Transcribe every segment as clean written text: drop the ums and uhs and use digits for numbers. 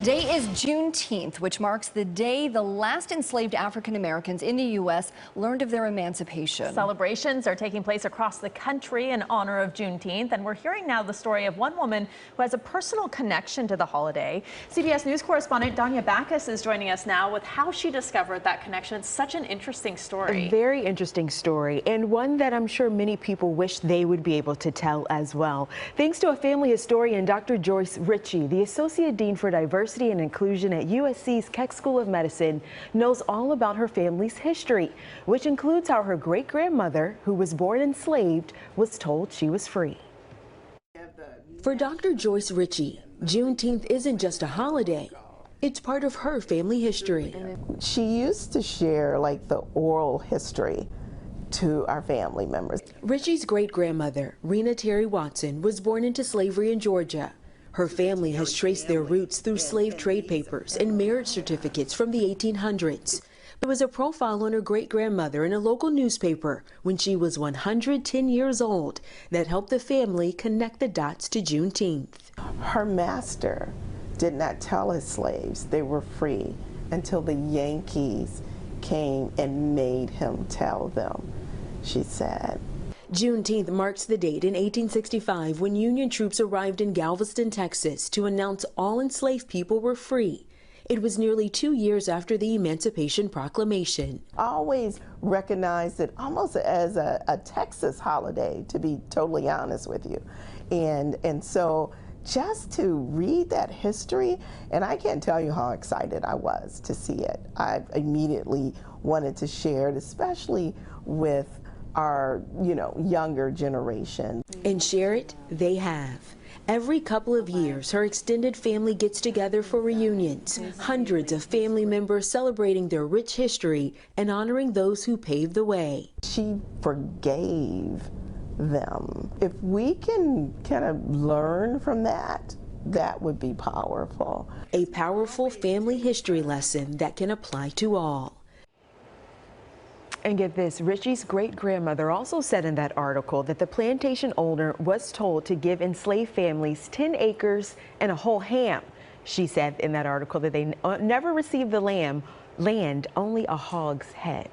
Today is Juneteenth, which marks the day the last enslaved African Americans in the U.S. learned of their emancipation. Celebrations are taking place across the country in honor of Juneteenth, and we're hearing now the story of one woman who has a personal connection to the holiday. CBS News correspondent Danya Bacchus is joining us now with how she discovered that connection. It's such an interesting story. A very interesting story, and one that I'm sure many people wish they would be able to tell as well. Thanks to a family historian, Dr. Joyce Richey, the Associate Dean for Diversity and Inclusion at USC's Keck School of Medicine, knows all about her family's history, which includes how her great-grandmother, who was born enslaved, was told she was free. For Dr. Joyce Richey, Juneteenth isn't just a holiday. It's part of her family history. She used to share like the oral history to our family members. Richey's great-grandmother, Rena Terry Watson, was born into slavery in Georgia. Her family has traced their roots through slave trade papers and marriage certificates from the 1800s. There was a profile on her great-grandmother in a local newspaper when she was 110 years old that helped the family connect the dots to Juneteenth. Her master did not tell his slaves they were free until the Yankees came and made him tell them, she said. Juneteenth marks the date in 1865 when Union troops arrived in Galveston, Texas to announce all enslaved people were free. It was nearly 2 years after the Emancipation Proclamation. I always recognized it almost as a Texas holiday, to be totally honest with you. And so just to read that history, and I can't tell you how excited I was to see it. I immediately wanted to share it, especially with our, younger generation. And share it, they have. Every couple of years, her extended family gets together for reunions. Hundreds of family members celebrating their rich history and honoring those who paved the way. She forgave them. If we can kind of learn from that, that would be powerful. A powerful family history lesson that can apply to all. And get this, Richey's great-grandmother also said in that article that the plantation owner was told to give enslaved families 10 acres and a whole ham. She said in that article that they never received the land, only a hog's head.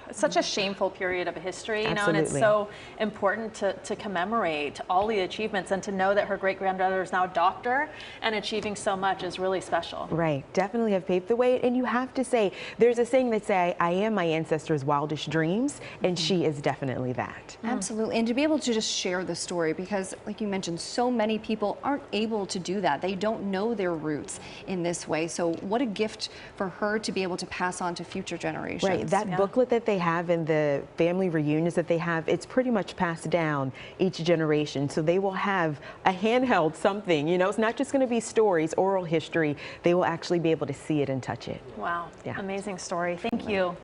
It's such a shameful period of history, and it's Absolutely. so important to commemorate all the achievements, and to know that her great-granddaughter is now a doctor and achieving so much is really special. Right, definitely have paved the way. And you have to say, there's a saying that say, I am my ancestors' wildest dreams, and she is definitely that. Absolutely, and to be able to just share the story, because like you mentioned, so many people aren't able to do that. They don't know their roots in this way. So what a gift for her to be able to pass on to future generations. Right, that booklet that they have and the family reunions that they have, it's pretty much passed down each generation. So they will have a handheld something, it's not just going to be stories, oral history. They will actually be able to see it and touch it. Wow, yeah. Amazing story. Thank you.